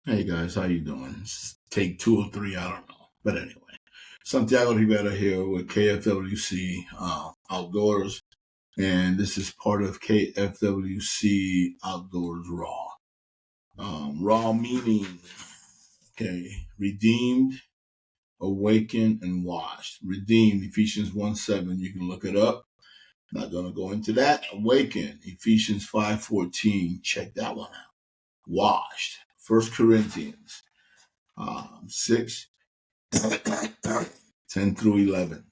Hey guys, how you doing? Take 2 or 3, I don't know. But anyway, Santiago Rivera here with KFWC Outdoors, and this is part of KFWC Outdoors Raw. Raw meaning, okay, redeemed, awakened, and washed. Redeemed, Ephesians 1:7. You can look it up. Not going to go into that. Awakened, Ephesians 5:14. Check that one out. Washed, 1 Corinthians 6, 10 through 11.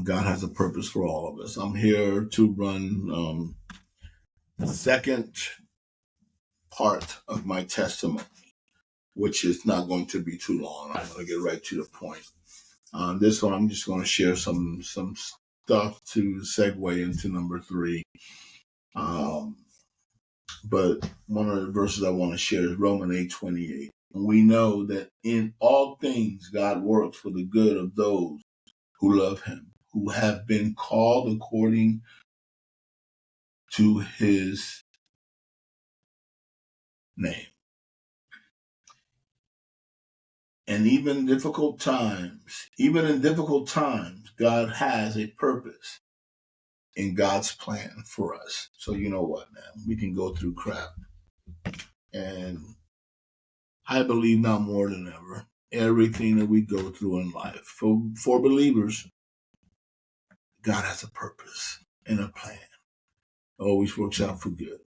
God has a purpose for all of us. I'm here to run the second part of my testimony, which is not going to be too long. I'm going to get right to the point. This one, I'm just going to share some stuff to segue into number 3. But one of the verses I want to share is Romans 8:28. We know that in all things God works for the good of those who love him, who have been called according to his name. And even in difficult times, God has a purpose in God's plan for us. So you know what, man? We can go through crap. And I believe now more than ever, everything that we go through in life, for believers, God has a purpose and a plan. It always works out for good.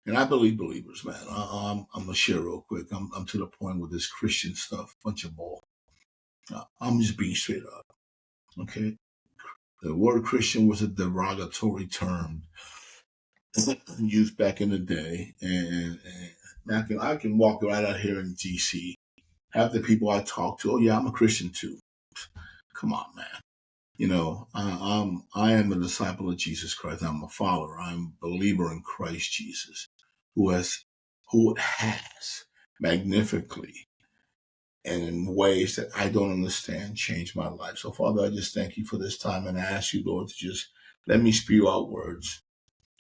And I believe believers, man. I'm going to share real quick. I'm to the point with this Christian stuff, bunch of bull. I'm just being straight up, okay? The word Christian was a derogatory term used back in the day. And I can walk right out here in D.C. Half the people I talk to, oh, yeah, I'm a Christian too. Come on, man. You know, I am a disciple of Jesus Christ. I'm a follower. I'm a believer in Christ Jesus, who has magnificently and in ways that I don't understand changed my life. So, Father, I just thank you for this time, and I ask you, Lord, to just let me spew out words.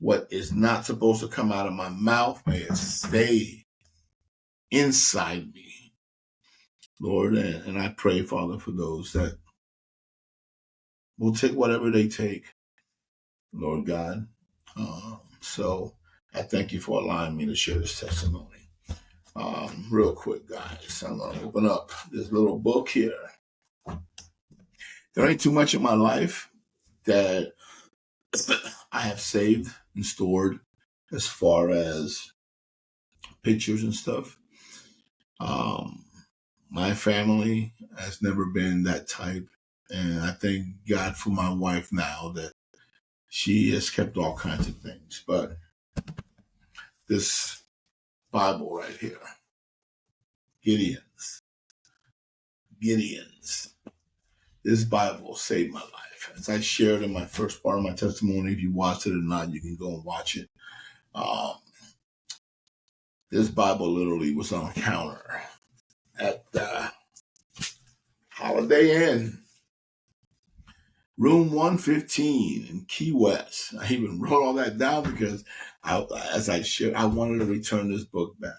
What is not supposed to come out of my mouth, may it stay inside me, Lord. And I pray, Father, for those that will take whatever they take, Lord God. So I thank you for allowing me to share this testimony. Real quick, guys, I'm going to open up this little book here. There ain't too much in my life that I have saved and stored as far as pictures and stuff. My family has never been that type. And I thank God for my wife now that she has kept all kinds of things. But this Bible right here, Gideon's. This Bible saved my life. As I shared in my first part of my testimony, if you watched it or not, you can go and watch it. This Bible literally was on a counter at the Holiday Inn, room 115 in Key West. I even wrote all that down because as I shared, I wanted to return this book back.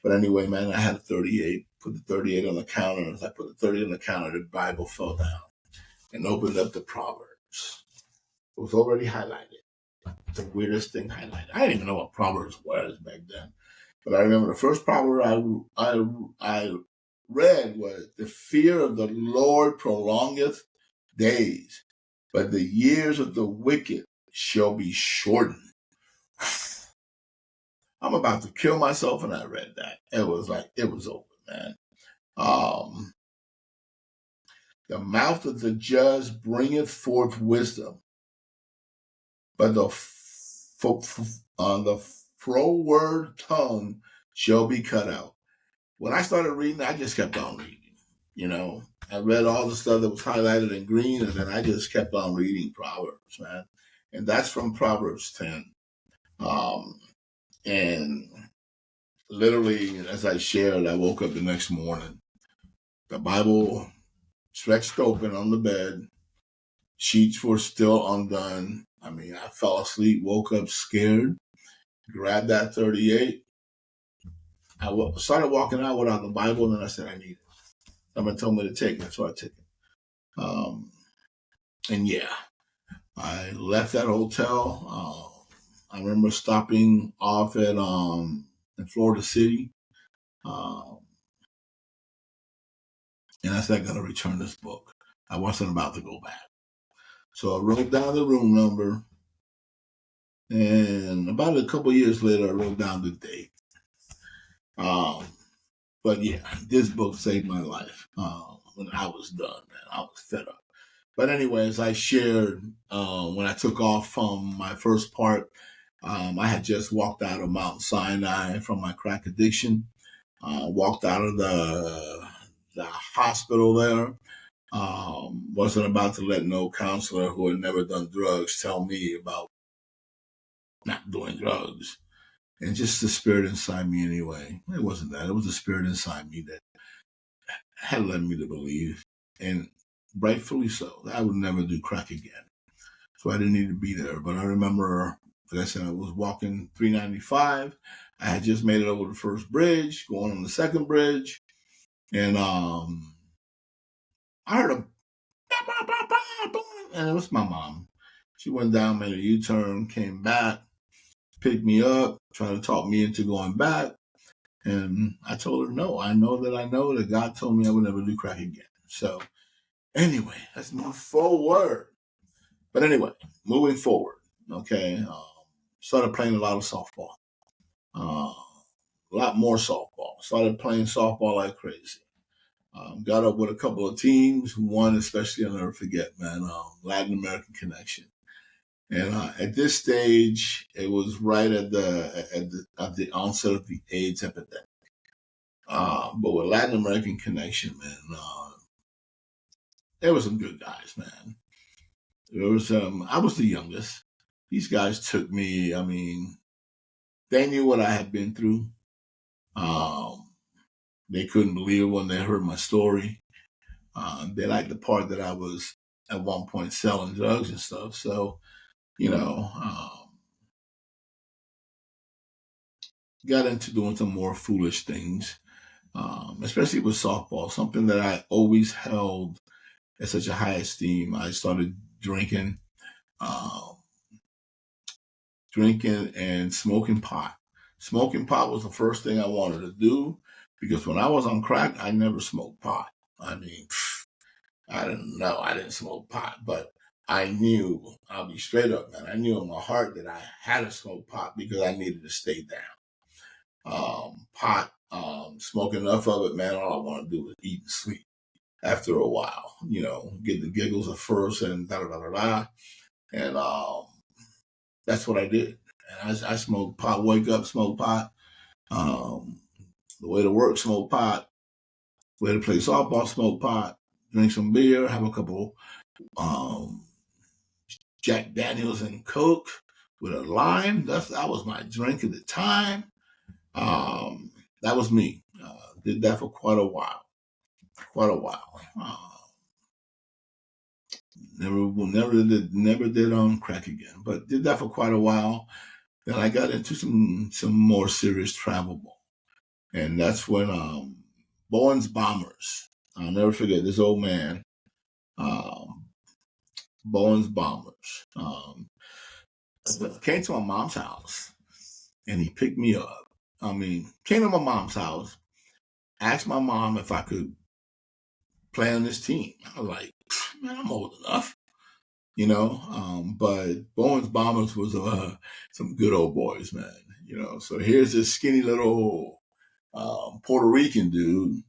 But anyway, man, I had a 38, put the 38 on the counter. As I put the 38 on the counter, the Bible fell down and opened up the Proverbs. It was already highlighted. The weirdest thing highlighted. I didn't even know what Proverbs was back then. But I remember the first proverb I read was, the fear of the Lord prolongeth days, but the years of the wicked shall be shortened. I'm about to kill myself, and I read that. It was over, man. The mouth of the just bringeth forth wisdom, but the froward tongue shall be cut out. When I started reading, I just kept on reading. You know, I read all the stuff that was highlighted in green, and then I just kept on reading Proverbs, man. And that's from Proverbs 10. And literally, as I shared, I woke up the next morning. The Bible stretched open on the bed. Sheets were still undone. I mean, I fell asleep, woke up scared, grabbed that 38, started walking out without the Bible, and then I said, I need it. Someone told me to take it, so I took it. And yeah, I left that hotel. I remember stopping off at in Florida City, and I said, I gotta return this book. I wasn't about to go back. So I wrote down the room number, and about a couple of years later, I wrote down the date. But yeah, this book saved my life when I was done, man. I was fed up. But anyways, I shared when I took off from my first part, I had just walked out of Mount Sinai from my crack addiction, walked out of the hospital there. Wasn't about to let no counselor who had never done drugs tell me about not doing drugs. And just the spirit inside me anyway. It wasn't that. It was the spirit inside me that had led me to believe, and rightfully so, that I would never do crack again. So I didn't need to be there. But I remember, like I said, I was walking 395. I had just made it over the first bridge, going on the second bridge. And I heard a and it was my mom. She went down, made a U-turn, came back, picked me up, tried to talk me into going back. And I told her, no, I know that God told me I would never do crack again. So anyway, let's move forward. But anyway, moving forward, okay, started playing a lot of softball, a lot more softball. Started playing softball like crazy. Got up with a couple of teams, one especially I'll never forget, man, Latin American Connection. And at this stage, it was right at the onset of the AIDS epidemic. But with Latin American Connection, man, there were some good guys, man. There was I was the youngest. These guys took me. I mean, they knew what I had been through. They couldn't believe it when they heard my story. They liked the part that I was at one point selling drugs and stuff. So, you know, got into doing some more foolish things, especially with softball, something that I always held at such a high esteem. I started drinking, um, drinking and smoking pot. Smoking pot was the first thing I wanted to do because when I was on crack, I never smoked pot. I mean, I didn't know. I didn't smoke pot, but I knew, I'll be straight up, man. I knew in my heart that I had to smoke pot because I needed to stay down. Pot, smoke enough of it, man, all I want to do is eat and sleep after a while, get the giggles at first and da da da da da. And that's what I did. And I smoked pot, wake up, smoke pot. Um, the way to work, smoke pot. The way to play softball, smoke pot. Drink some beer, have a couple um, Jack Daniels and Coke with a lime. That was my drink at the time. That was me. Did that for quite a while. Never did crack again, but did that for quite a while. Then I got into some more serious travel ball, and that's when Bowen's Bombers. I'll never forget this old man, um, Bowen's Bombers, came to my mom's house, and he picked me up. I mean, came to my mom's house, asked my mom if I could play on this team. I was like, man, I'm old enough. But Bowen's Bombers was some good old boys, man. So here's this skinny little Puerto Rican dude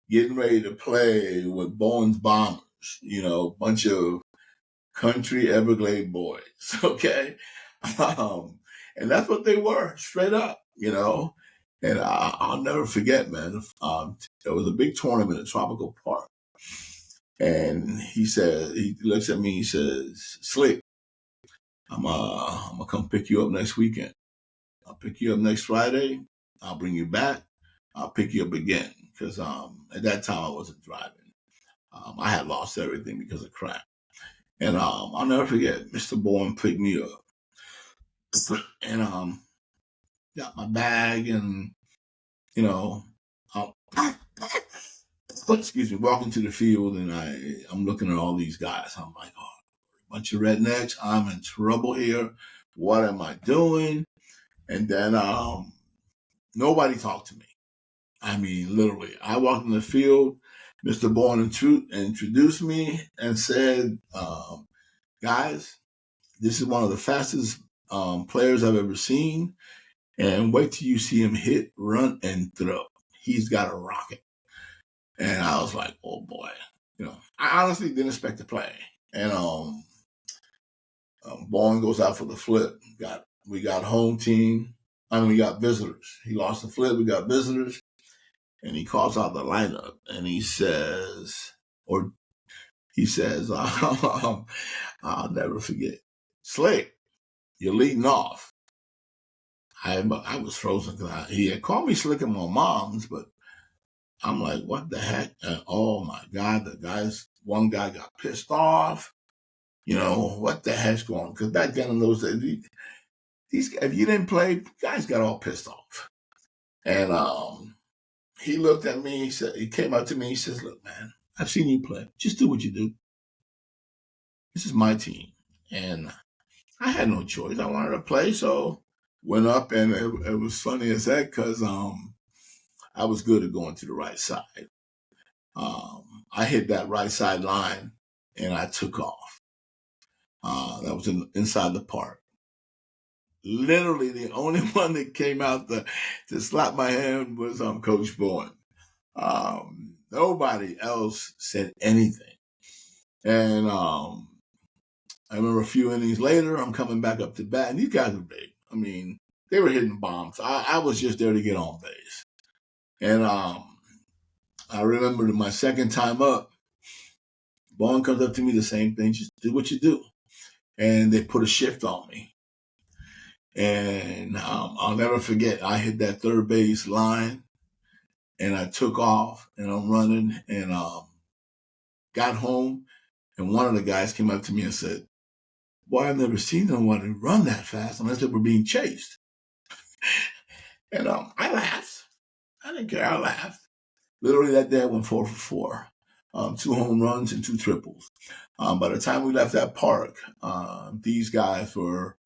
getting ready to play with Bowen's Bombers, bunch of country Everglade boys, okay? And that's what they were, straight up, And I'll never forget, man, there was a big tournament at Tropical Park. And he looks at me, he says, Slick, I'm gonna come pick you up next weekend. I'll pick you up next Friday. I'll bring you back. I'll pick you up again. Because at that time I wasn't driving. I had lost everything because of crack. And I'll never forget, Mr. Bourne picked me up. And got my bag and you know, excuse me, walking to the field, and I'm looking at all these guys. I'm like, oh, bunch of rednecks. I'm in trouble here. What am I doing? And then nobody talked to me. I mean, literally, I walked in the field. Mr. Bourne introduced me and said, guys, this is one of the fastest players I've ever seen. And wait till you see him hit, run, and throw. He's got a rocket. And I was like, oh boy. I honestly didn't expect to play. And Bourne goes out for the flip. We got home team. We got visitors. He lost the flip. We got visitors. And he calls out the lineup, and he says, I'll never forget, Slick, you're leading off. I was frozen because he had called me Slick and my mom's, but I'm like, what the heck? Oh my God, one guy got pissed off. What the heck's going on? Because back then in those days, if you didn't play, guys got all pissed off. And he looked at me, he came up to me, he says, look, man, I've seen you play. Just do what you do. This is my team. And I had no choice. I wanted to play, so went up, and it was funny as heck because I was good at going to the right side. I hit that right side line, and I took off. That was inside the park. Literally, the only one that came out to slap my hand was Coach Bourne. Nobody else said anything. And I remember a few innings later, I'm coming back up to bat, and these guys were big. I mean, they were hitting bombs. I was just there to get on base. And I remember my second time up, Bourne comes up to me, the same thing, just do what you do. And they put a shift on me. And I'll never forget, I hit that third base line, and I took off, and I'm running, and got home, and one of the guys came up to me and said, boy, I've never seen anyone run that fast unless they were being chased. And I laughed. I didn't care. I laughed. Literally that day I went 4 for 4. 2 home runs and 2 triples. By the time we left that park, these guys were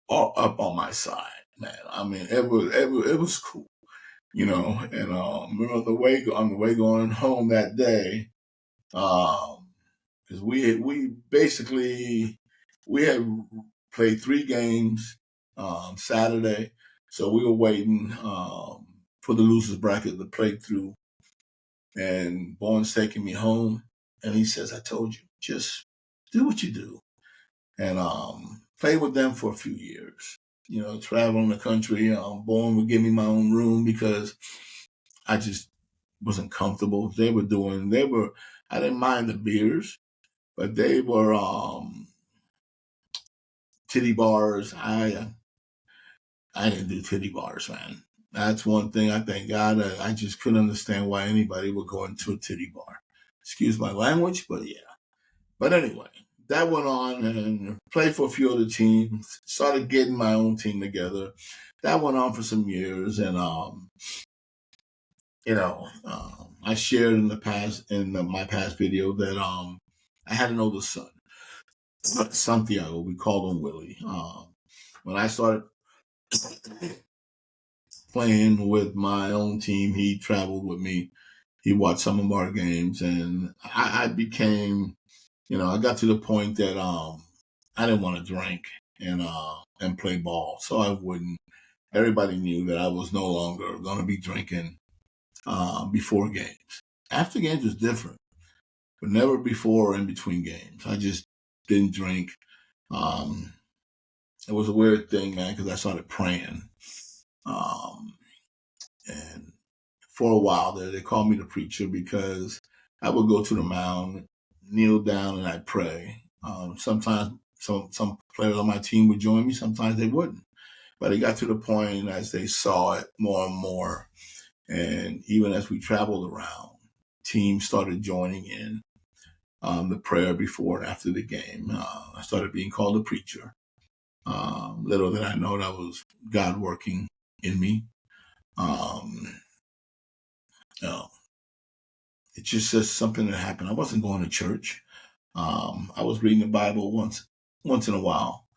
all up on my side, man. I mean, it was cool, And remember on the way going home that day, because we basically had played 3 games Saturday, so we were waiting for the losers bracket to play through. And Bourne's taking me home, and he says, I told you, just do what you do. And played with them for a few years. Traveling the country. Bourne would give me my own room because I just wasn't comfortable. I didn't mind the beers, but they were titty bars. I didn't do titty bars, man. That's one thing I thank God. I just couldn't understand why anybody would go into a titty bar. Excuse my language, but yeah. But anyway, that went on, and played for a few other teams. Started getting my own team together. That went on for some years, and I shared in the past my past video that I had an older son, Santiago. We called him Willie. When I started playing with my own team, he traveled with me. He watched some of our games, and I became, I got to the point that I didn't want to drink and play ball, so I wouldn't. Everybody knew that I was no longer going to be drinking before games. After games was different, but never before or in between games. I just didn't drink. It was a weird thing, man, because I started praying. And for a while there, they called me the preacher because I would go to the mound, kneel down, and I'd pray. Sometimes some players on my team would join me. Sometimes they wouldn't. But it got to the point as they saw it more and more. And even as we traveled around, teams started joining in the prayer before and after the game. I started being called a preacher. Little did I know that was God working in me. just says something that happened. I wasn't going to church. I was reading the Bible once in a while,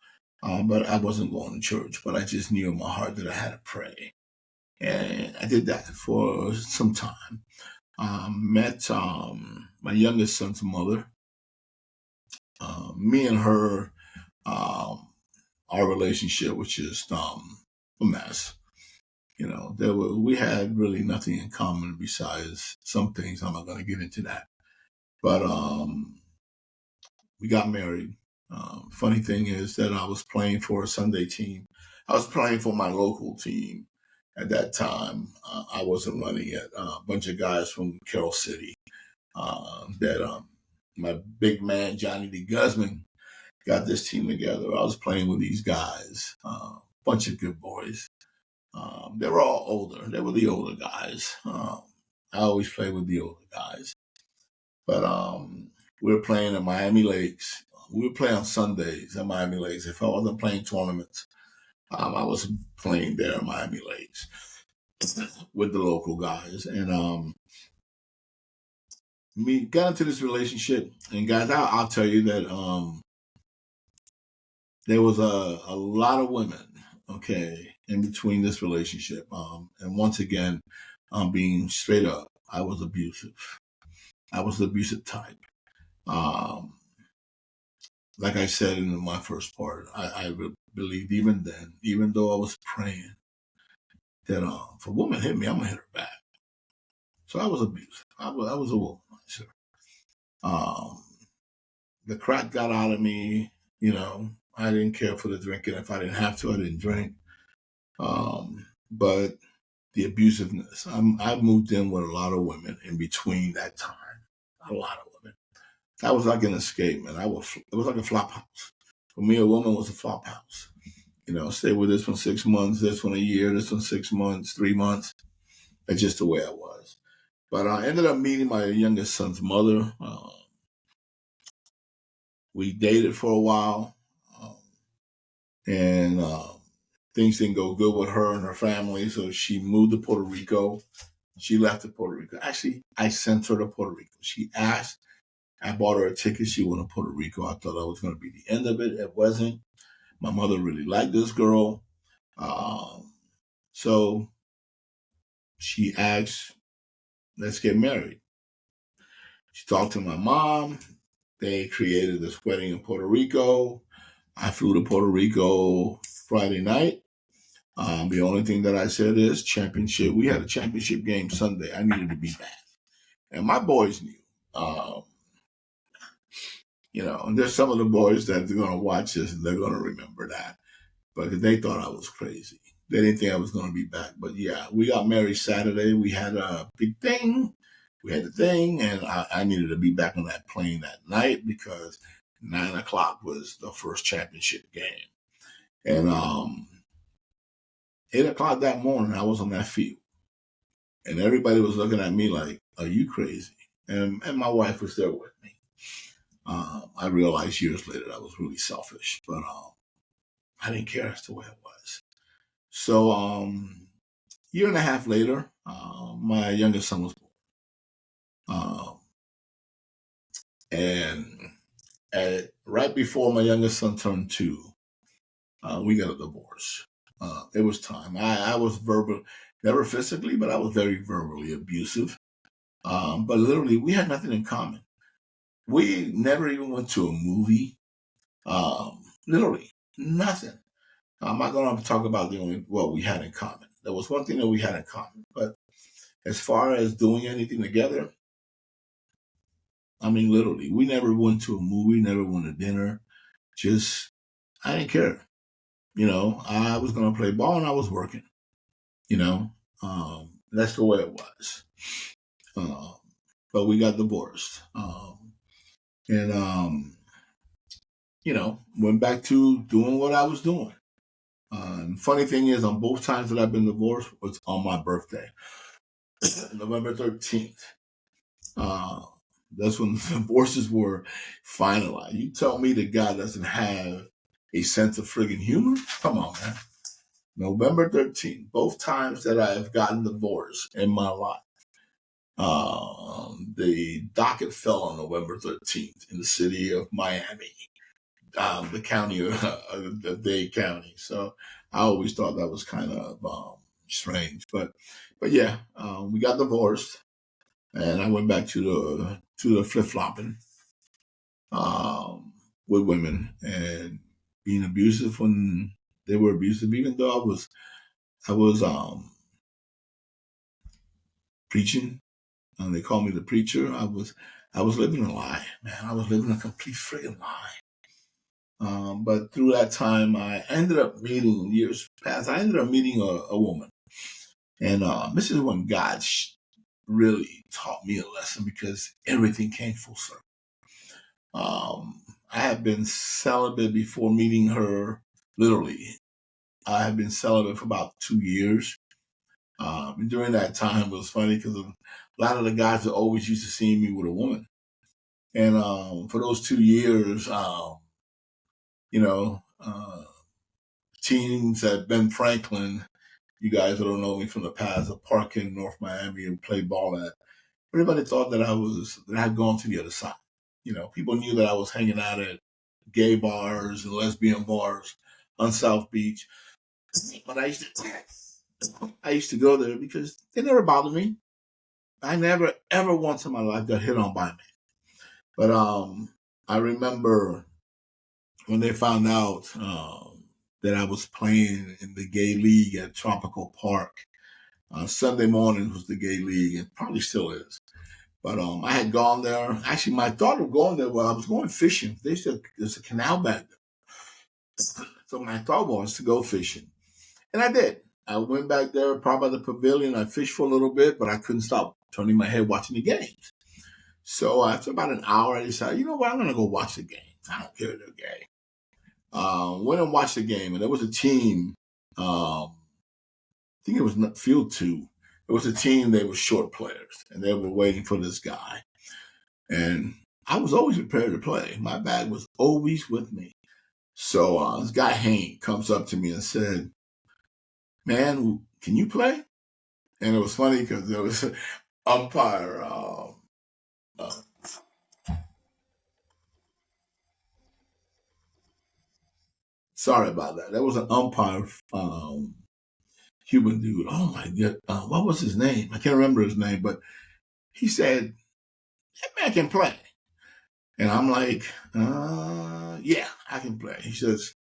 but I wasn't going to church. But I just knew in my heart that I had to pray, and I did that for some time. Met my youngest son's mother. Me and her, our relationship was just a mess. We had really nothing in common besides some things. I'm not going to get into that. But we got married. Funny thing is that I was playing for a Sunday team. I was playing for my local team at that time. I wasn't running it. A bunch of guys from Carroll City that my big man, Johnny D. Guzman, got this team together. I was playing with these guys, bunch of good boys. They were all older. They were the older guys. I always play with the older guys. But we were playing at Miami Lakes. We would play on Sundays at Miami Lakes. If I wasn't playing tournaments, I was playing there at Miami Lakes with the local guys. And we got into this relationship. And guys, I'll tell you that there was a lot of women, okay, in between this relationship. And once again, being straight up, I was abusive. I was the abusive type. Like I said in my first part, I believed even then, even though I was praying, that if a woman hit me, I'm going to hit her back. So I was abusive. I was a womanizer. The crack got out of me. I didn't care for the drinking. If I didn't have to, I didn't drink. But the abusiveness, I moved in with a lot of women in between that time. A lot of women. That was like an escape, man. It was like a flop house. For me, a woman was a flop house. Stay with this one 6 months, this one a year, this one 6 months, 3 months. That's just the way I was. But I ended up meeting my youngest son's mother. We dated for a while, and things didn't go good with her and her family, so she moved to Puerto Rico. She left to Puerto Rico. Actually, I sent her to Puerto Rico. She asked. I bought her a ticket. She went to Puerto Rico. I thought that was going to be the end of it. It wasn't. My mother really liked this girl. So she asked, let's get married. She talked to my mom. They created this wedding in Puerto Rico. I flew to Puerto Rico Friday night. The only thing that I said is championship. We had a championship game Sunday. I needed to be back. And my boys knew. And there's some of the boys that are going to watch this and they're going to remember that. But they thought I was crazy. They didn't think I was going to be back. But yeah, we got married Saturday. We had a big thing. We had the thing, and I needed to be back on that plane that night because 9 o'clock was the first championship game. And 8 o'clock that morning, I was on that field. And everybody was looking at me like, are you crazy? And my wife was there with me. I realized years later that I was really selfish, but I didn't care. That's the way it was. So year and a half later, my youngest son was born. And right before my youngest son turned 2, we got a divorce. It was time. I was verbal, never physically, but I was very verbally abusive. But literally, we had nothing in common. We never even went to a movie. Literally, nothing. I'm not going to talk about what we had in common. There was one thing that we had in common. But as far as doing anything together, I mean, literally, we never went to a movie, never went to dinner. I didn't care. I was going to play ball and I was working. That's the way it was. But we got divorced. And went back to doing what I was doing. Funny thing is, on both times that I've been divorced, was on my birthday, November 13th. That's when the divorces were finalized. You tell me the guy doesn't have a sense of friggin' humor? Come on, man. November 13th, both times that I have gotten divorced in my life, The docket fell on November 13th in the city of Miami, the county of Dade County. So I always thought that was kind of strange, but yeah, we got divorced, and I went back to the flip flopping with women and being abusive when they were abusive. Even though I was preaching, and they called me the preacher. I was living a lie, man. I was living a complete friggin' lie. But through that time, I ended up meeting years past. I ended up meeting a woman, and this is when God really taught me a lesson because everything came full circle. I had been celibate before meeting her. Literally, I had been celibate for about 2 years. And during that time, it was funny because a lot of the guys that always used to see me with a woman. And for those 2 years, you know, teams at Ben Franklin, you guys that don't know me from the past, a park in North Miami and played ball at, everybody thought that I had gone to the other side. People knew that I was hanging out at gay bars and lesbian bars on South Beach. But I used to go there because they never bothered me. I never ever once in my life got hit on by me. But I remember when they found out that I was playing in the gay league at Tropical Park. Sunday morning was the gay league, and probably still is. But I had gone there. Actually, my thought of going there was I was going fishing. There's a canal back there. So my thought was to go fishing. And I did. I went back there, probably by the pavilion. I fished for a little bit, but I couldn't stop turning my head watching the games. So after about an hour, I decided, you know what, I'm going to go watch the games. I don't care if they're gay. Went and watched the game, and there was a team, I think it was Field 2. It was a team, they were short players, and they were waiting for this guy. And I was always prepared to play. My bag was always with me. So this guy, Hank, comes up to me and said, man, can you play? And it was funny because there was an umpire. Sorry about that. There was an umpire, Cuban dude. Oh my God. What was his name? I can't remember his name, but he said, that man can play. And I'm like, yeah, I can play. He says,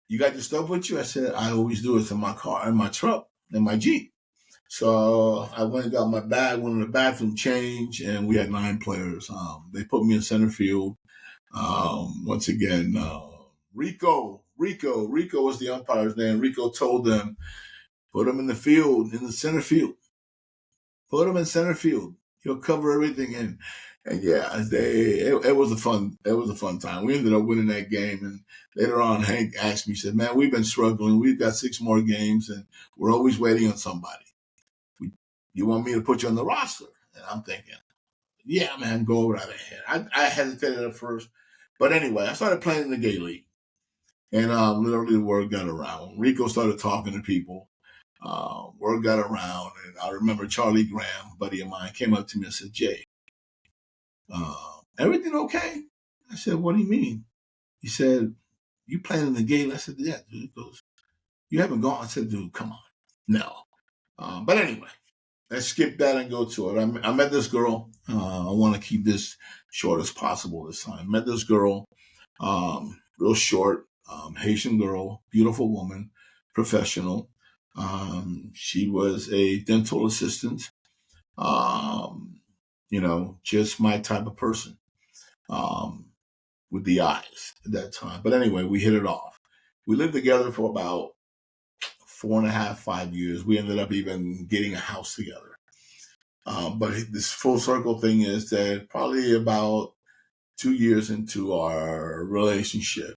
you got your stuff with you? I said, I always do. It's in my car, in my truck, in my Jeep. So I went and got my bag, went in the bathroom, changed, and we had 9 players. They put me in center field. Once again, Rico was the umpire's name. Rico told them, put him in the field, in the center field. Put him in center field. He'll cover everything. And yeah, it was a fun time. We ended up winning that game. And later on, Hank asked me, he said, man, we've been struggling. We've got 6 more games, and we're always waiting on somebody. You want me to put you on the roster? And I'm thinking, yeah, man, go right ahead. I hesitated at first. But anyway, I started playing in the gay league. And literally the word got around. Rico started talking to people. Word got around. And I remember Charlie Graham, buddy of mine, came up to me and said, Jay, everything okay? I said, what do you mean? He said, you playing in the gay league? I said, yeah, dude. He goes, you haven't gone? I said, dude, come on. No. But anyway, let's skip that and go to it. I met this girl. I want to keep this short as possible this time. Met this girl, real short, Haitian girl, beautiful woman, professional. She was a dental assistant, just my type of person with the eyes at that time. But anyway, we hit it off. We lived together for about 4.5, 5 years. We ended up even getting a house together. But this full circle thing is that probably about 2 years into our relationship,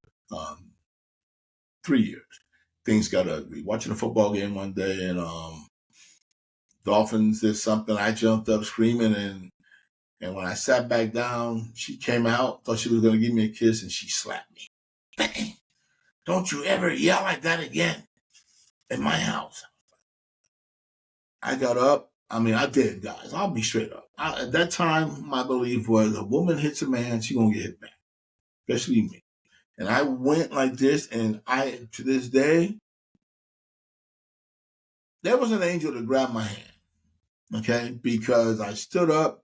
3 years, things got ugly. Watching a football game one day, and Dolphins did something. I jumped up screaming, and when I sat back down, she came out, thought she was going to give me a kiss, and she slapped me. Bang! Don't you ever yell like that again in my house. I got up. I mean, I did, guys. I'll be straight up. At that time, my belief was a woman hits a man, she gonna get hit back, especially me. And I went like this, and to this day, there was an angel to grab my hand, okay? Because I stood up,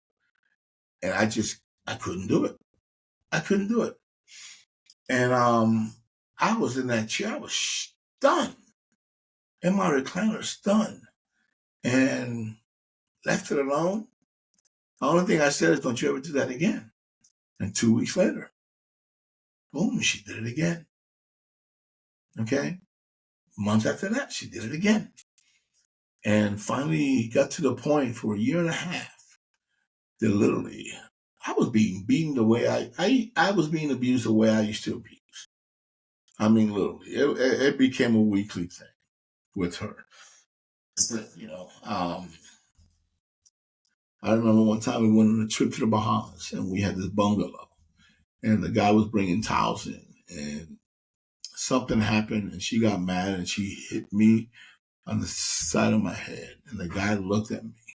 and I couldn't do it. I couldn't do it. And I was in that chair. I was stunned. In my recliner, stunned. And left it alone. The only thing I said is, don't you ever do that again. And 2 weeks later, boom, she did it again. Okay? Months after that, she did it again. And finally got to the point for a year and a half that literally I was being beaten the way I was being abused the way I used to abuse. I mean, literally, it became a weekly thing with her. You know, I remember one time we went on a trip to the Bahamas, and we had this bungalow, and the guy was bringing towels in, and something happened, and she got mad, and she hit me on the side of my head, and the guy looked at me,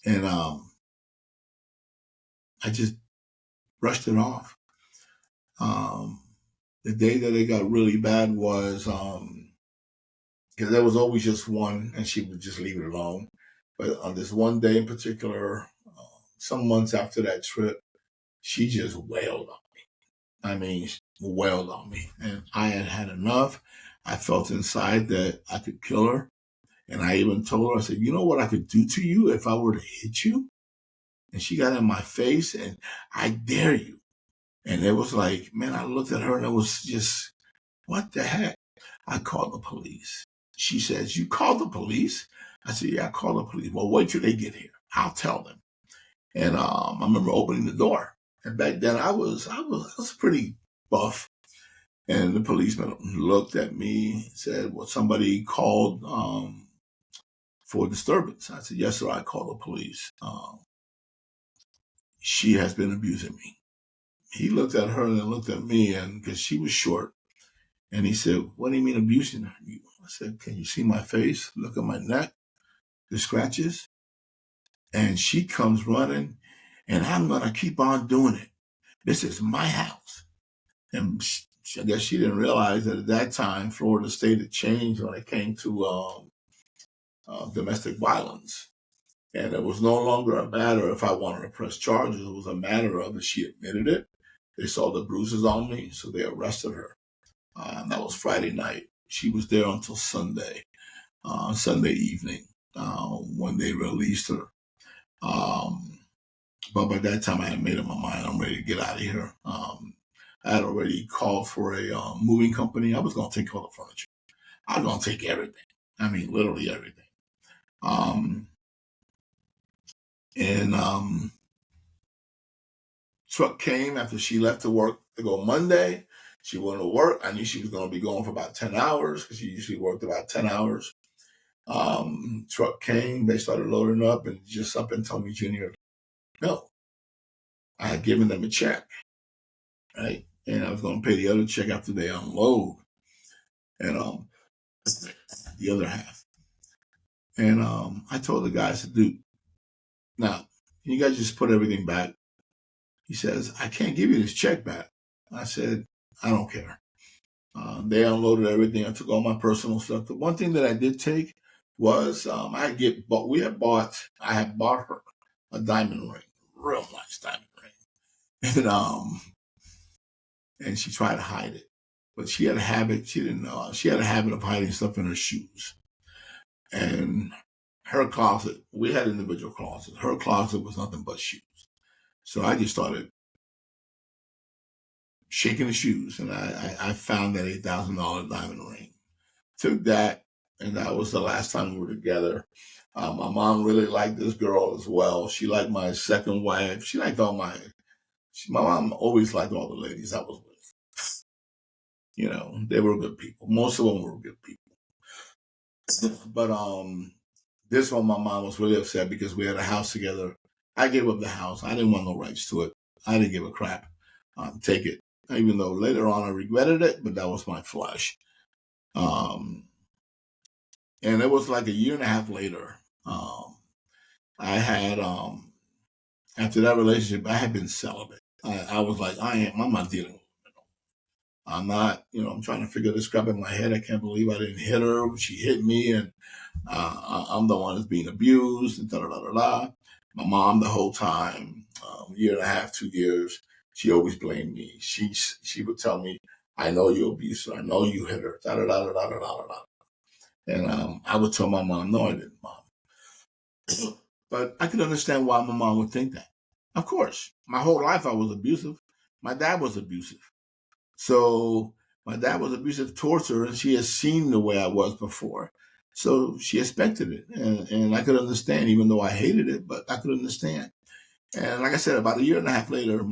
and I just brushed it off. The day that it got really bad was because there was always just one, and she would just leave it alone. But on this one day in particular, some months after that trip, she just wailed on me. I mean, wailed on me. And I had had enough. I felt inside that I could kill her. And I even told her, I said, you know what I could do to you if I were to hit you? And she got in my face, and I dare you. And it was like, man, I looked at her, and it was just, what the heck? I called the police. She says, you called the police? I said, yeah, I called the police. Well, wait till they get here. I'll tell them. And I remember opening the door. And back then I was pretty buff. And the policeman looked at me and said, well, somebody called for disturbance. I said, yes, sir, I called the police. She has been abusing me. He looked at her and then looked at me, and because she was short. And he said, what do you mean abusing her? I said, can you see my face? Look at my neck, the scratches. And she comes running, and I'm going to keep on doing it. This is my house. And I guess she didn't realize that at that time, Florida state had changed when it came to domestic violence. And it was no longer a matter if I wanted to press charges. It was a matter of if she admitted it. They saw the bruises on me, so they arrested her. That was Friday night. She was there until Sunday evening, when they released her. But by that time, I had made up my mind. I'm ready to get out of here. I had already called for a moving company. I was going to take all the furniture. I was going to take everything. I mean, literally everything. Truck came after she left to work to go Monday. She went to work. I knew she was going to be going for about 10 hours because she usually worked about 10 hours. Truck came. They started loading up, and just up and told me, Junior, no. I had given them a check, right? And I was going to pay the other check after they unload, and the other half. And I told the guys to do, now, can you guys just put everything back? He says, I can't give you this check back. I said, I don't care. They unloaded everything. I took all my personal stuff. The one thing that I did take was I had bought her a diamond ring, real nice diamond ring, and she tried to hide it, but she had a habit. She didn't know. She had a habit of hiding stuff in her shoes, and her closet. We had individual closets. Her closet was nothing but shoes. So I just started shaking the shoes, and I found that $8,000 diamond ring. Took that, and that was the last time we were together. My mom really liked this girl as well. She liked my second wife. She liked my mom always liked all the ladies I was with. You know, they were good people. Most of them were good people. But this one, my mom was really upset because we had a house together. I gave up the house. I didn't want no rights to it. I didn't give a crap. Take it. Even though later on I regretted it, but that was my flesh. And it was like a year and a half later Um, I had after that relationship, I had been celibate. I was like, I'm not dealing with it. I'm not, I'm trying to figure this crap in my head. I can't believe I didn't hit her. She hit me, and I'm the one that's being abused, and da da da da da. My mom, the whole time, year and a half, 2 years, she always blamed me. She would tell me, "I know you abused her. I know you hit her." Da da da da da da da da. And I would tell my mom, "No, I didn't, mom." But I could understand why my mom would think that. Of course, my whole life I was abusive. My dad was abusive. So my dad was abusive towards her, and she has seen the way I was before. So she expected it. And I could understand, even though I hated it, but I could understand. And like I said, about a year and a half later,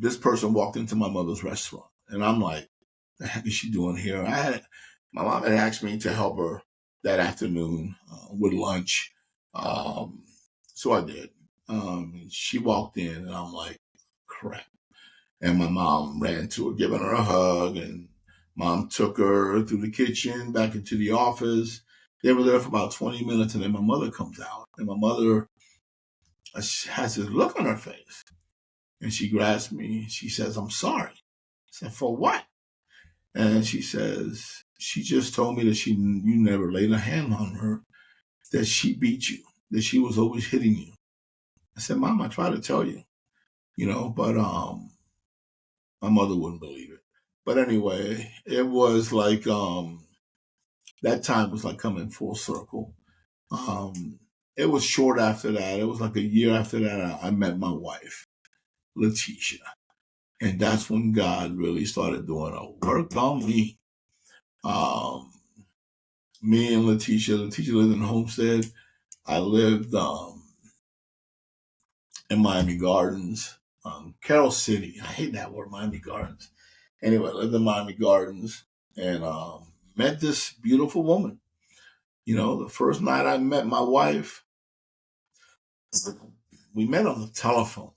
this person walked into my mother's restaurant. And I'm like, the heck is she doing here? My mom had asked me to help her that afternoon with lunch. So I did. She walked in, and I'm like, crap. And my mom ran to her, giving her a hug, and mom took her through the kitchen, back into the office. They were there for about 20 minutes, and then my mother comes out. And my mother has this look on her face. And she grabs me. She says, "I'm sorry." I said, "For what?" And she says, "She just told me that you never laid a hand on her, that she beat you, that she was always hitting you." I said, "Mom, I tried to tell you, but my mother wouldn't believe it." But anyway, it was like that time was like coming full circle. It was short after that. It was like a year after that I met my wife, Letitia. And that's when God really started doing a work on me. Um, Me and Letitia lived in Homestead. I lived in Miami Gardens, Carroll City. I hate that word, Miami Gardens. Anyway, I lived in Miami Gardens and met this beautiful woman. The first night I met my wife, we met on the telephone.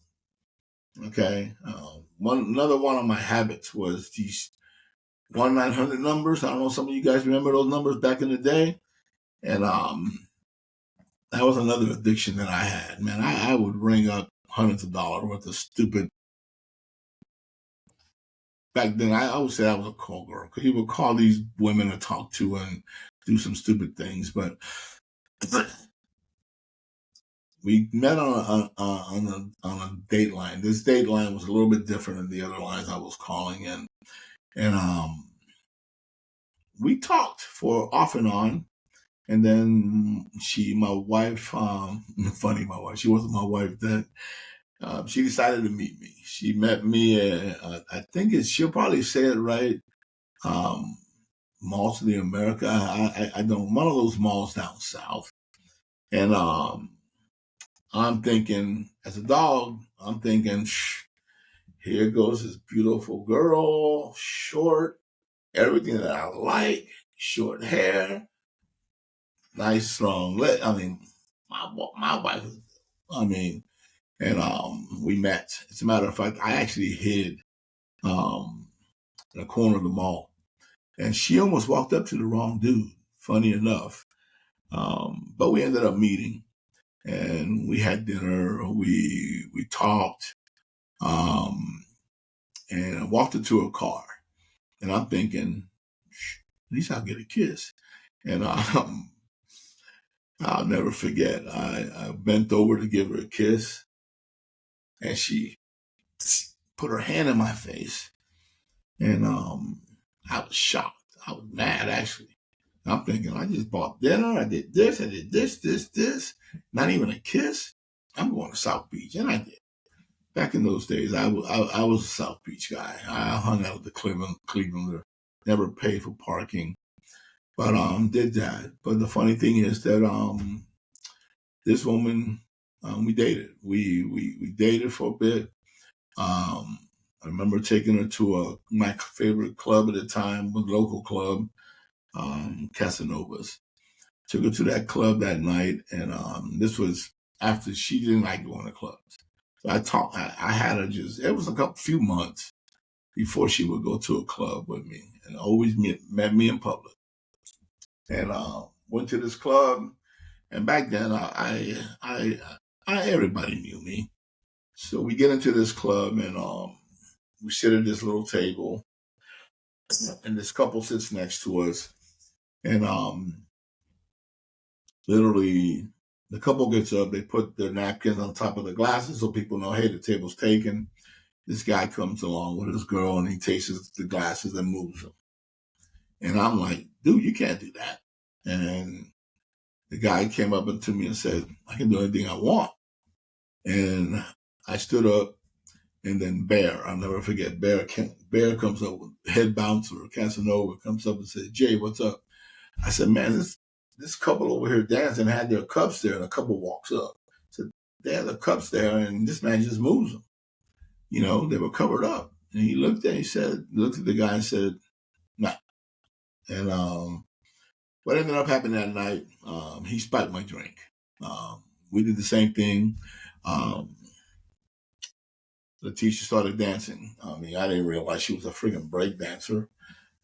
Okay. Another one of my habits was these 1-900 numbers. I don't know, some of you guys remember those numbers back in the day. And that was another addiction that I had. Man, I would ring up hundreds of dollars worth of stupid. Back then, I would say I was a call girl because you would call these women to talk to and do some stupid things. But we met on a date line. This date line was a little bit different than the other lines I was calling, and we talked for off and on. And then my wife, funny, my wife, she wasn't my wife then. She decided to meet me. She met me at, I think she'll probably say it right, Malls of the America. I don't, one of those malls down south. And I'm thinking, as a dog, I'm thinking, here goes this beautiful girl, short, everything that I like, short hair, nice strong leg. I mean, my wife, I mean, and we met. As a matter of fact, I actually hid in a corner of the mall, and she almost walked up to the wrong dude. Funny enough, but we ended up meeting, and we had dinner. We talked, and I walked her to her car, and I'm thinking, at least I'll get a kiss. And I'll never forget. I bent over to give her a kiss, and she put her hand in my face, and I was shocked. I was mad, actually. I'm thinking, I just bought dinner. I did this. Not even a kiss. I'm going to South Beach, and I did. Back in those days, I was a South Beach guy. I hung out with the Clevelander, never paid for parking, but did that. But the funny thing is that this woman, we dated. We dated for a bit. I remember taking her to my favorite club at the time, was a local club, Casanova's. Took her to that club that night, and this was after she didn't like going to clubs. So I had her it was few months before she would go to a club with me, and always met me in public. And went to this club, and back then I everybody knew me. So we get into this club, and we sit at this little table, and this couple sits next to us, and literally the couple gets up, they put their napkins on top of the glasses so people know, hey, the table's taken. This guy comes along with his girl, and he takes the glasses and moves them. And I'm like, dude, you can't do that. And the guy came up to me and said, I can do anything I want. And I stood up, and then Bear, I'll never forget, Bear comes up with head bouncer, Casanova, comes up and says, Jay, what's up? I said, man, this couple over here dancing had their cups there, and a couple walks up. I said, they had the cups there, and this man just moves them. You know, they were covered up. And he looked at the guy and said, nah. And what ended up happening that night, he spiked my drink. We did the same thing. The teacher started dancing. I mean, I didn't realize she was a friggin' break dancer.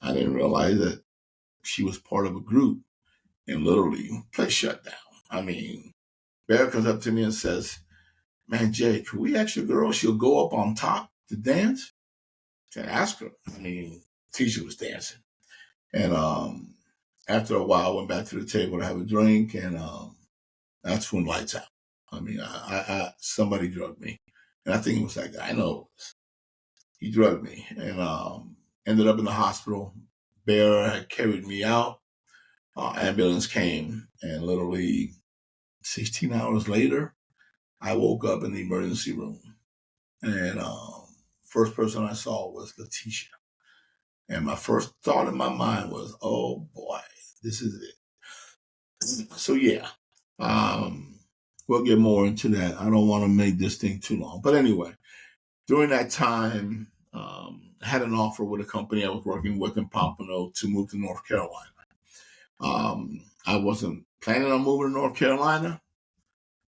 I didn't realize that she was part of a group, and literally, place shut down. I mean, Bear comes up to me and says, man, Jay, can we ask your girl? She'll go up on top to dance? Can I ask her? I mean, the teacher was dancing. And after a while, I went back to the table to have a drink, and that's when lights out. I mean, somebody drugged me. And I think it was that guy. I know it was. He drugged me, and ended up in the hospital. Bear had carried me out. Ambulance came, and literally 16 hours later, I woke up in the emergency room. And first person I saw was Letitia. And my first thought in my mind was, oh boy, this is it. So yeah, we'll get more into that. I don't want to make this thing too long. But anyway, during that time, I had an offer with a company I was working with in Pompano to move to North Carolina. I wasn't planning on moving to North Carolina,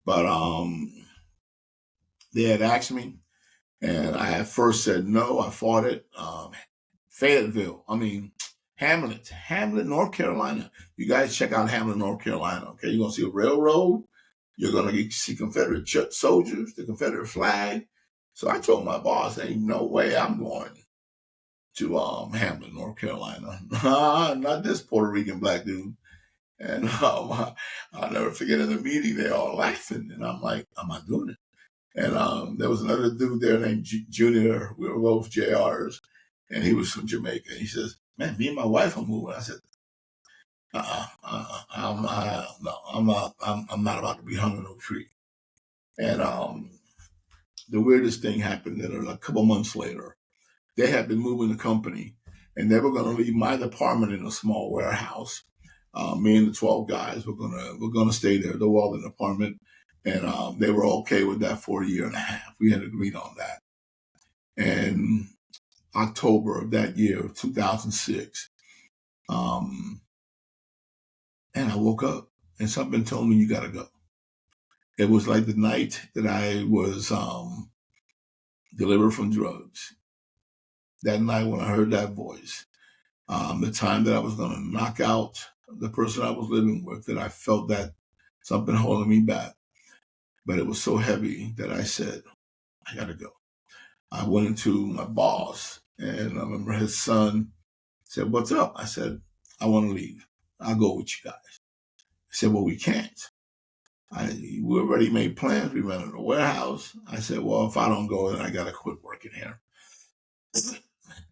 but they had asked me, and I at first said no. I fought it. Hamlet, North Carolina. You guys check out Hamlet, North Carolina. Okay, you're gonna see a railroad. You're gonna see Confederate soldiers, the Confederate flag. So I told my boss, ain't no way I'm going to Hamlet, North Carolina. Not this Puerto Rican black dude. And I'll never forget in the meeting, they're all laughing. And I'm like, I'm not doing it. And there was another dude there named Junior. We were both JRs. And he was from Jamaica. He says, man, me and my wife are moving. I said, I'm not about to be hung in no tree. And the weirdest thing happened that a couple months later, they had been moving the company, and they were going to leave my department in a small warehouse. Me and the 12 guys were gonna stay there, the Walden apartment, and they were okay with that for a year and a half. We had agreed on that. And October of that year, 2006, and I woke up, and something told me, you got to go. It was like the night that I was delivered from drugs. That night when I heard that voice, the time that I was going to knock out the person I was living with, that I felt that something holding me back. But it was so heavy that I said, I got to go. I went into my boss, and I remember his son said, what's up? I said, I want to leave. I'll go with you guys. He said, well, we can't. We already made plans. We rented a warehouse. I said, well, if I don't go, then I got to quit working here.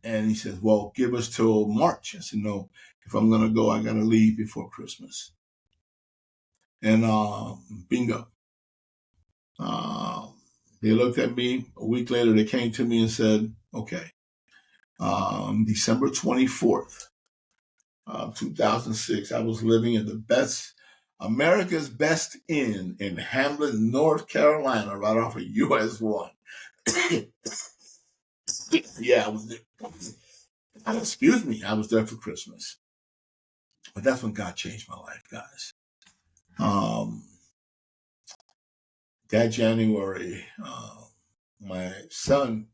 And he says, well, give us till March. I said, no, if I'm going to go, I got to leave before Christmas. And bingo. They looked at me. A week later, they came to me and said, okay, December 24th, 2006, I was living in America's Best Inn in Hamlet, North Carolina, right off of US 1. Yeah, I was there. Excuse me, I was there for Christmas. But that's when God changed my life, guys. That January, my son,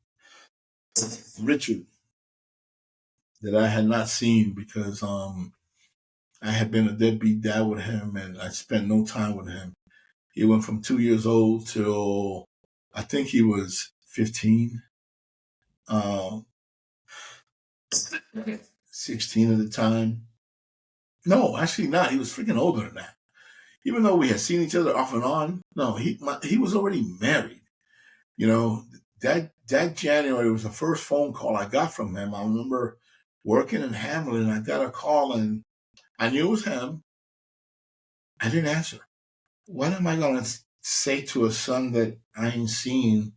Richard, that I had not seen because I I had been a deadbeat dad with him, and I spent no time with him. He went from 2 years old till I think he was 15, uh, 16 at the time. No, actually not. He was freaking older than that. Even though we had seen each other off and on, no, he was already married. You know, that January was the first phone call I got from him. I remember working in Hamlin. I got a call, and I knew it was him. I didn't answer. What am I going to say to a son that I ain't seen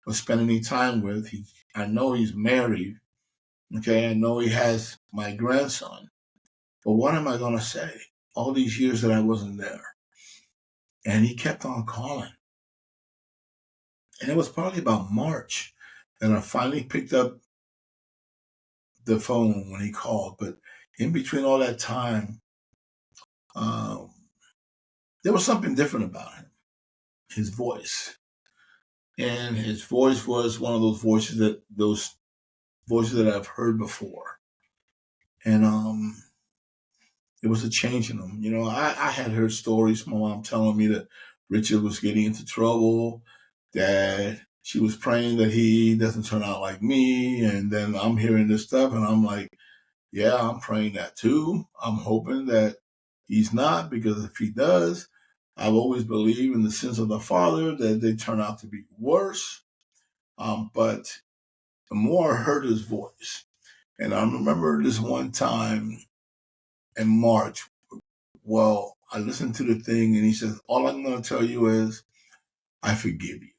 or spent any time with? I know he's married. Okay, I know he has my grandson. But what am I going to say all these years that I wasn't there? And he kept on calling. And it was probably about March that I finally picked up the phone when he called. But in between all that time, um, there was something different about him, his voice. And his voice was one of those voices that I've heard before. And it was a change in him. You know, I had heard stories, my mom telling me that Richard was getting into trouble, that she was praying that he doesn't turn out like me. And then I'm hearing this stuff, and I'm like, yeah, I'm praying that too. I'm hoping that he's not, because if he does, I've always believed in the sins of the father that they turn out to be worse. But the more I heard his voice, and I remember this one time in March, well, I listened to the thing, and he says, all I'm going to tell you is, I forgive you.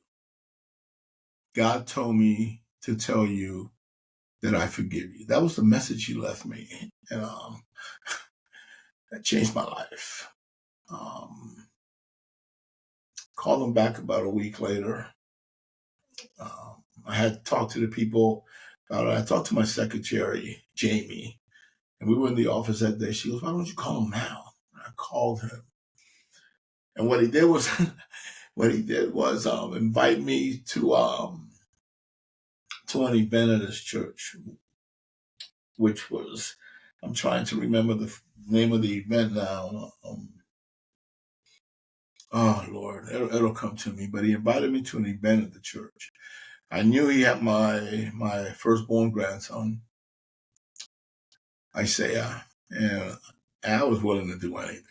God told me to tell you that I forgive you. That was the message he left me. And that changed my life. Called him back about a week later. I had talked to the people about it. I talked to my secretary, Jamie, and we were in the office that day. She goes, why don't you call him now? And I called him. And what he did was invite me to an event at his church, which was, I'm trying to remember the name of the event now. Oh Lord, it'll come to me. But he invited me to an event at the church. I knew he had my firstborn grandson, Isaiah, and I was willing to do anything.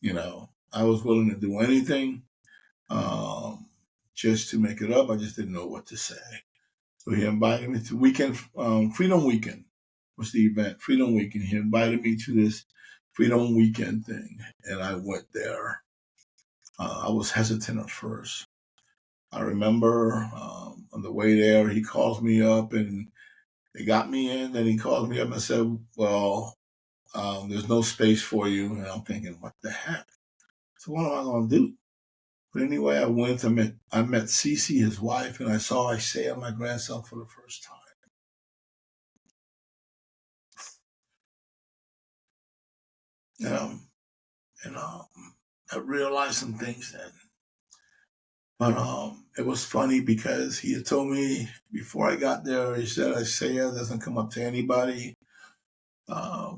You know, I was willing to do anything just to make it up. I just didn't know what to say. So he invited me to Freedom Weekend was the event, Freedom Weekend. He invited me to this Freedom Weekend thing, and I went there. I was hesitant at first. I remember on the way there, he calls me up, and they got me in. Then he called me up and said, well, there's no space for you. And I'm thinking, what the heck? So what am I going to do? But anyway, I went. I met Cece, his wife, and I saw Isaiah, my grandson, for the first time. And I realized some things then. But it was funny because he had told me before I got there, he said Isaiah doesn't come up to anybody. So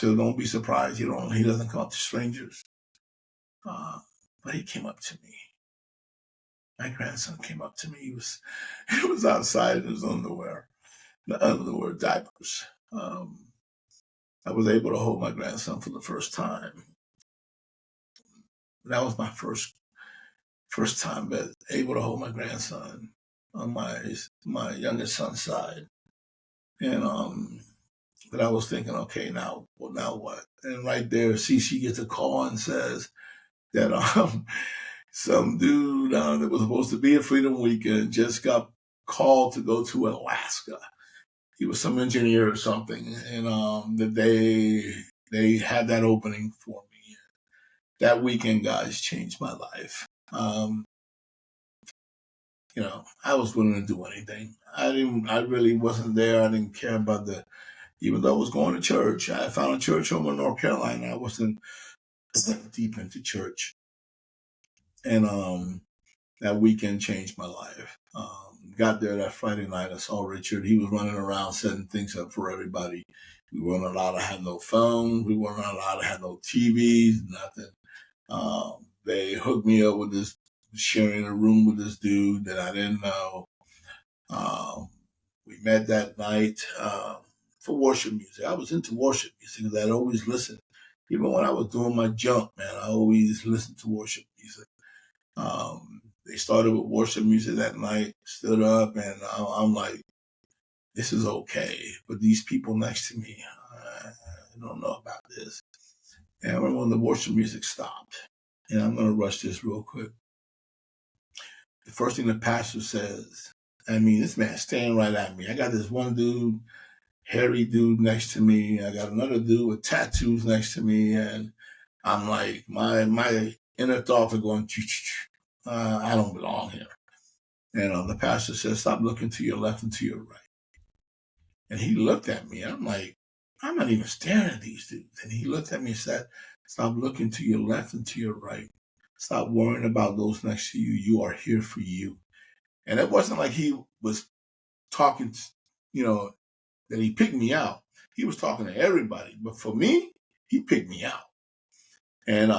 don't be surprised. He doesn't come up to strangers. But he came up to me. My grandson came up to me. He was outside in his underwear, diapers. I was able to hold my grandson for the first time. That was my first time able to hold my grandson on my youngest son's side. And but I was thinking, okay, now what? And right there, Cece gets a call and says that some dude that was supposed to be at Freedom Weekend just got called to go to Alaska. He was some engineer or something, and that they had that opening for me. That weekend, guys, changed my life. I was willing to do anything. I really wasn't there. I didn't care about even though I was going to church. I found a church home in North Carolina. I wasn't deep into church. And that weekend changed my life. Got there that Friday night. I saw Richard. He was running around setting things up for everybody. We weren't allowed to have no phones. We weren't allowed to have no TVs, nothing. They hooked me up with this, sharing a room with this dude that I didn't know. We met that night for worship music. I was into worship music because I'd always listen. Even when I was doing my jump, man, I always listened to worship music. They started with worship music that night, stood up, and I'm like, this is okay. But these people next to me, I don't know about this. And I remember when the worship music stopped, and I'm going to rush this real quick. The first thing the pastor says, I mean, this man's staring right at me. I got this one dude, hairy dude next to me. I got another dude with tattoos next to me. And I'm like, my inner thoughts are going, I don't belong here. And the pastor says, stop looking to your left and to your right. And he looked at me. I'm like, I'm not even staring at these dudes. And he looked at me and said, stop looking to your left and to your right. Stop worrying about those next to you. You are here for you. And it wasn't like he was talking, that he picked me out. He was talking to everybody. But for me, he picked me out. And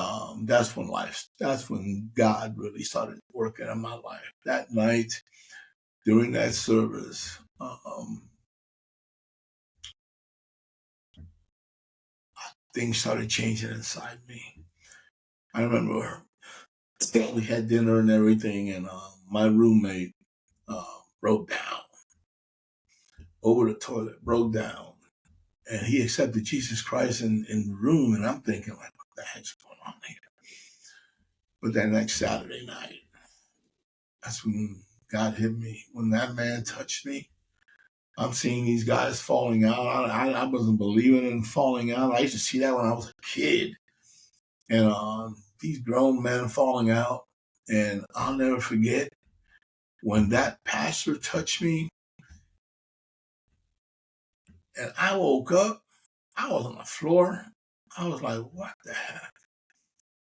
that's when God really started working in my life. That night, during that service, things started changing inside me. I remember we had dinner and everything, and my roommate broke down over the toilet, broke down, and he accepted Jesus Christ in the room, and I'm thinking, like, what the heck's going on here? But that next Saturday night, that's when God hit me. When that man touched me, I'm seeing these guys falling out. I wasn't believing in falling out. I used to see that when I was a kid. And these grown men falling out. And I'll never forget when that pastor touched me and I woke up, I was on the floor. I was like, what the heck?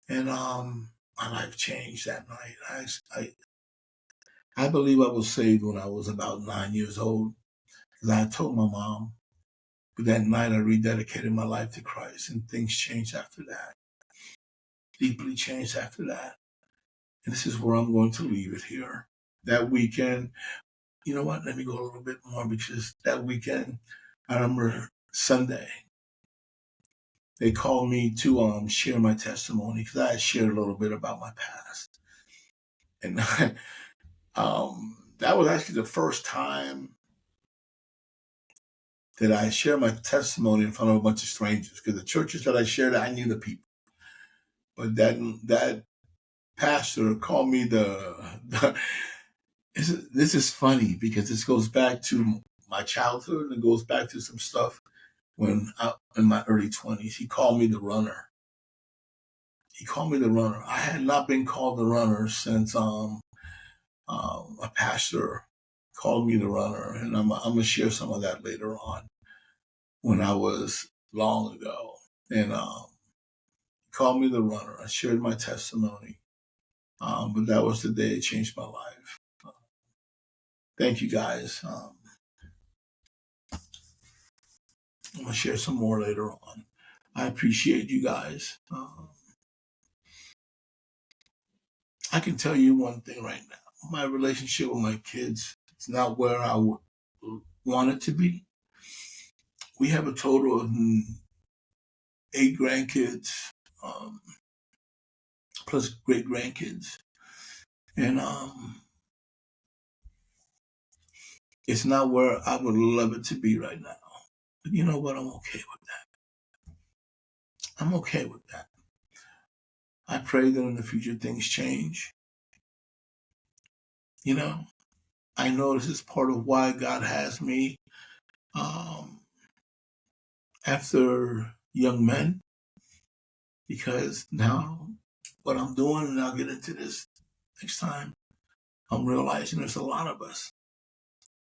And my life changed that night. I believe I was saved when I was about 9 years old. Because I told my mom. But that night I rededicated my life to Christ, and things changed after that. Deeply changed after that. And this is where I'm going to leave it here. That weekend, you know what? Let me go a little bit more, because that weekend, I remember Sunday, they called me to share my testimony, because I had shared a little bit about my past. And that was actually the first time that I shared my testimony in front of a bunch of strangers, because the churches that I shared, I knew the people. But that pastor called me this is funny, because this goes back to my childhood, and it goes back to some stuff when in my early 20s. He called me the runner. I had not been called the runner since a pastor called me the runner, and I'm going to share some of that later on, when I was long ago. And he called me the runner. I shared my testimony, but that was the day it changed my life. Thank you, guys. I'm going to share some more later on. I appreciate you guys. I can tell you one thing right now. My relationship with my kids, it's not where I would want it to be. We have a total of 8 grandkids, plus great grandkids. And it's not where I would love it to be right now. But you know what? I'm okay with that. I'm okay with that. I pray that in the future things change. You know, I know this is part of why God has me after young men, because now what I'm doing, and I'll get into this next time, I'm realizing there's a lot of us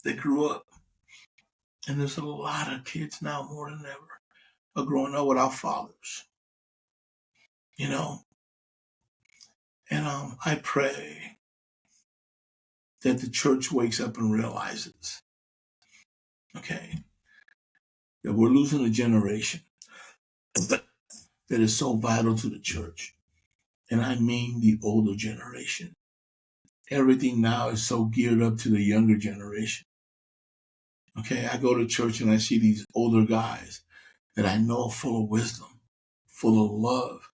that grew up, and there's a lot of kids now more than ever are growing up without fathers, you know. And I pray that the church wakes up and realizes, okay, that we're losing a generation that is so vital to the church. And I mean the older generation. Everything now is so geared up to the younger generation. Okay, I go to church and I see these older guys that I know full of wisdom, full of love,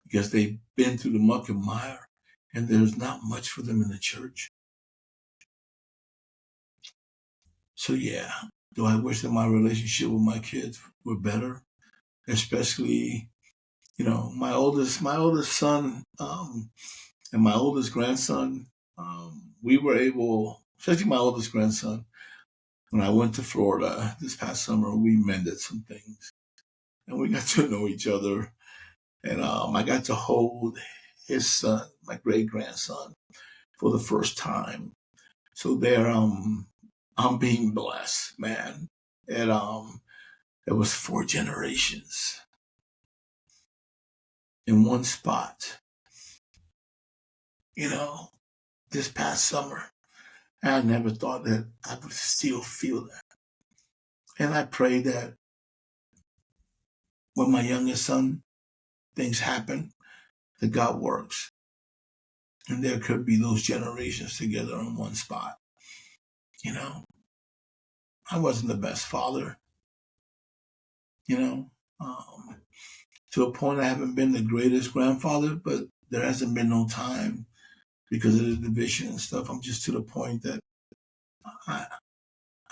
because they've been through the muck and mire, and there's not much for them in the church. So yeah, do I wish that my relationship with my kids were better? Especially, my oldest son, and my oldest grandson, we were able, especially my oldest grandson, when I went to Florida this past summer, we mended some things and we got to know each other. And I got to hold his son, my great grandson, for the first time. So there, I'm being blessed, man. And it was 4 generations in one spot. This past summer, I never thought that I would still feel that. And I pray that when my youngest son, things happen, that God works. And there could be those generations together in one spot. I wasn't the best father, to a point I haven't been the greatest grandfather, but there hasn't been no time because of the division and stuff. I'm just to the point that I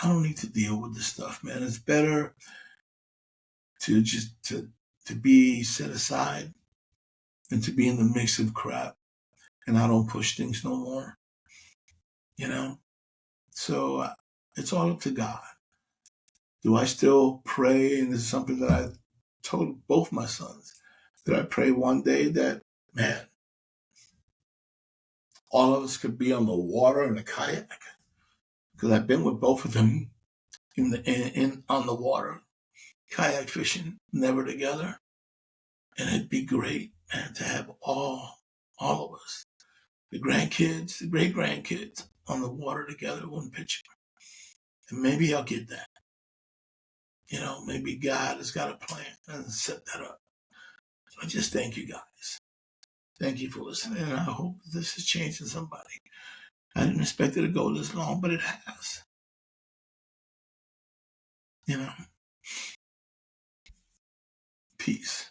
don't need to deal with this stuff, man. It's better to just to be set aside and to be in the mix of crap, and I don't push things no more. So it's all up to God. Do I still pray? And this is something that I told both my sons, that I pray one day that, man, all of us could be on the water in a kayak, because I've been with both of them on the water, kayak fishing, never together. And it'd be great, man, to have all of us, the grandkids, the great grandkids, on the water together, one picture. And maybe I'll get that. Maybe God has got a plan and set that up. So I just thank you guys. Thank you for listening. And I hope this is changing somebody. I didn't expect it to go this long, but it has. Peace.